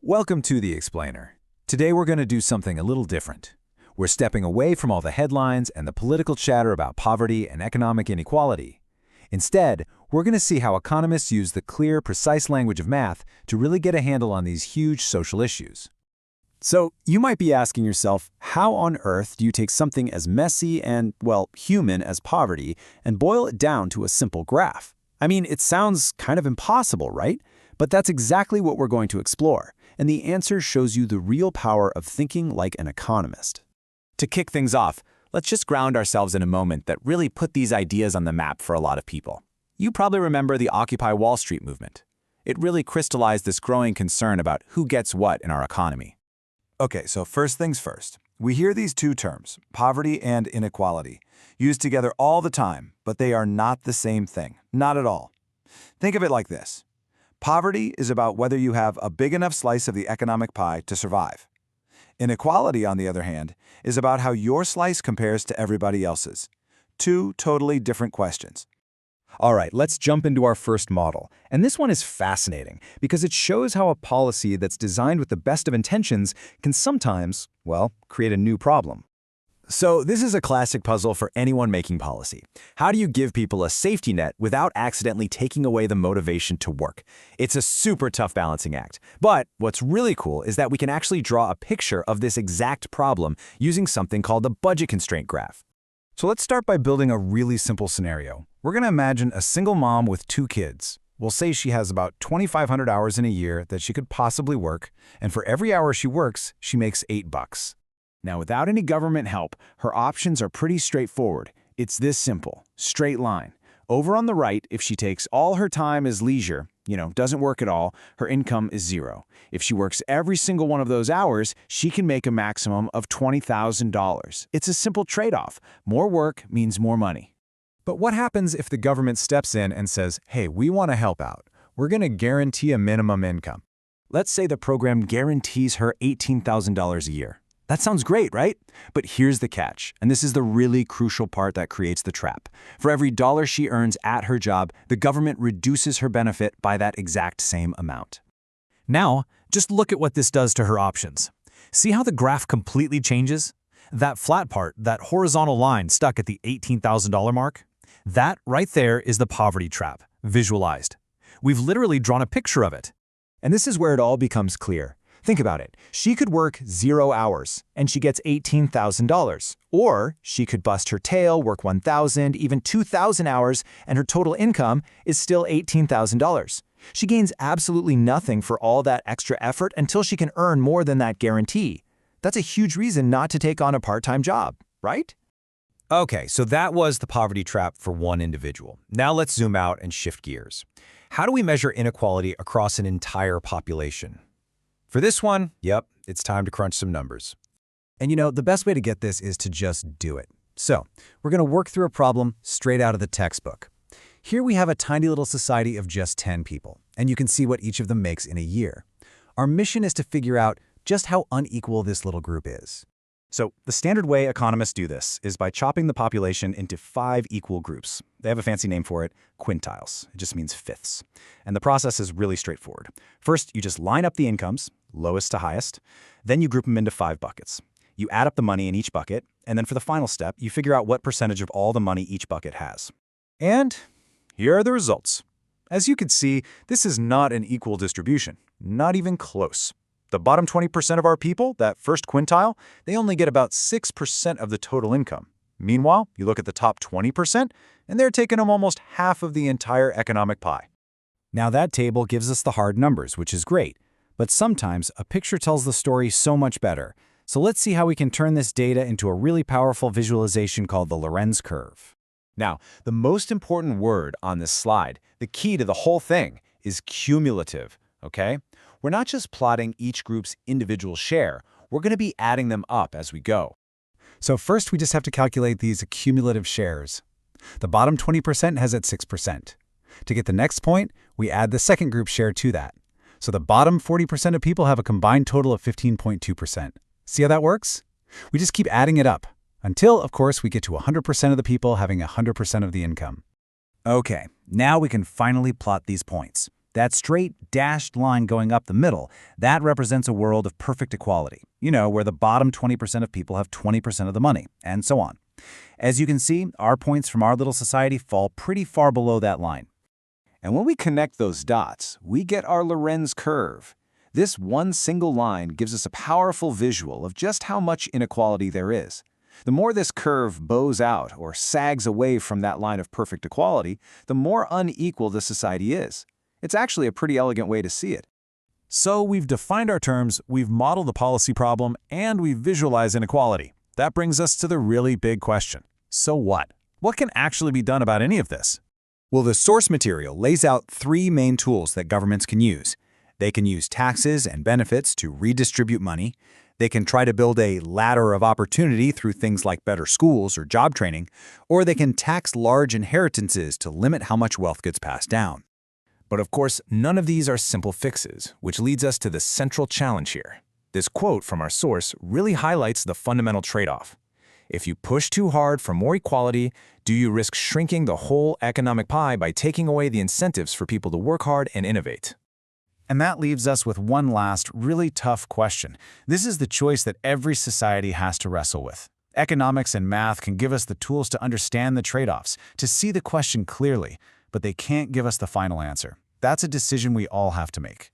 Welcome to The Explainer. Today we're going to do something a little different. We're stepping away from all the headlines and the political chatter about poverty and economic inequality. Instead, we're going to see how economists use the clear, precise language of math to really get a handle on these huge social issues. So, you might be asking yourself, how on earth do you take something as messy and, well, human as poverty and boil it down to a simple graph? I mean, it sounds kind of impossible, right? But that's exactly what we're going to explore, and the answer shows you the real power of thinking like an economist. To kick things off, let's just ground ourselves in a moment that really put these ideas on the map for a lot of people. You probably remember the Occupy Wall Street movement. It really crystallized this growing concern about who gets what in our economy. Okay, so first things first. We hear these two terms, poverty and inequality, used together all the time, but they are not the same thing. Not at all. Think of it like this. Poverty is about whether you have a big enough slice of the economic pie to survive. Inequality, on the other hand, is about how your slice compares to everybody else's. Two totally different questions. All right, let's jump into our first model. And this one is fascinating because it shows how a policy that's designed with the best of intentions can sometimes, well, create a new problem. So this is a classic puzzle for anyone making policy. How do you give people a safety net without accidentally taking away the motivation to work? It's a super tough balancing act. But what's really cool is that we can actually draw a picture of this exact problem using something called the budget constraint graph. So let's start by building a really simple scenario. We're going to imagine a single mom with two kids. We'll say she has about 2,500 hours in a year that she could possibly work, and for every hour she works, she makes $8. Now, without any government help, her options are pretty straightforward. It's this simple, straight line. Over on the right, if she takes all her time as leisure, doesn't work at all, her income is zero. If she works every single one of those hours, she can make a maximum of $20,000. It's a simple trade-off. More work means more money. But what happens if the government steps in and says, hey, we want to help out. We're going to guarantee a minimum income. Let's say the program guarantees her $18,000 a year. That sounds great, right? But here's the catch, and this is the really crucial part that creates the trap. For every dollar she earns at her job, the government reduces her benefit by that exact same amount. Now, just look at what this does to her options. See how the graph completely changes? That flat part, that horizontal line stuck at the $18,000 mark, that right there is the poverty trap, visualized. We've literally drawn a picture of it. And this is where it all becomes clear. Think about it. She could work 0 hours, and she gets $18,000. Or she could bust her tail, work 1,000, even 2,000 hours, and her total income is still $18,000. She gains absolutely nothing for all that extra effort until she can earn more than that guarantee. That's a huge reason not to take on a part-time job, right? Okay, so that was the poverty trap for one individual. Now let's zoom out and shift gears. How do we measure inequality across an entire population? For this one, it's time to crunch some numbers. And the best way to get this is to just do it. So, we're going to work through a problem straight out of the textbook. Here we have a tiny little society of just 10 people, and you can see what each of them makes in a year. Our mission is to figure out just how unequal this little group is. So, the standard way economists do this is by chopping the population into 5 equal groups. They have a fancy name for it, quintiles. It just means fifths. And the process is really straightforward. First, you just line up the incomes, lowest to highest. Then you group them into 5 buckets. You add up the money in each bucket, and then for the final step, you figure out what percentage of all the money each bucket has. And here are the results. As you can see, this is not an equal distribution, not even close. The bottom 20% of our people, that first quintile, they only get about 6% of the total income. Meanwhile, you look at the top 20%, and they're taking home almost half of the entire economic pie. Now that table gives us the hard numbers, which is great. But sometimes a picture tells the story so much better. So let's see how we can turn this data into a really powerful visualization called the Lorenz curve. Now, the most important word on this slide, the key to the whole thing, is cumulative, okay? We're not just plotting each group's individual share, we're going to be adding them up as we go. So first we just have to calculate these cumulative shares. The bottom 20% has it 6%. To get the next point, we add the second group share to that. So the bottom 40% of people have a combined total of 15.2%. See how that works? We just keep adding it up until, of course, we get to 100% of the people having 100% of the income. Okay, now we can finally plot these points. That straight, dashed line going up the middle, that represents a world of perfect equality. Where the bottom 20% of people have 20% of the money, and so on. As you can see, our points from our little society fall pretty far below that line. And when we connect those dots, we get our Lorenz curve. This one single line gives us a powerful visual of just how much inequality there is. The more this curve bows out or sags away from that line of perfect equality, the more unequal the society is. It's actually a pretty elegant way to see it. So we've defined our terms, we've modeled the policy problem, and we've visualized inequality. That brings us to the really big question. So what? What can actually be done about any of this? Well, the source material lays out 3 main tools that governments can use. They can use taxes and benefits to redistribute money. They can try to build a ladder of opportunity through things like better schools or job training, or they can tax large inheritances to limit how much wealth gets passed down. But of course, none of these are simple fixes, which leads us to the central challenge here. This quote from our source really highlights the fundamental trade-off. If you push too hard for more equality, do you risk shrinking the whole economic pie by taking away the incentives for people to work hard and innovate? And that leaves us with one last, really tough question. This is the choice that every society has to wrestle with. Economics and math can give us the tools to understand the trade-offs, to see the question clearly, but they can't give us the final answer. That's a decision we all have to make.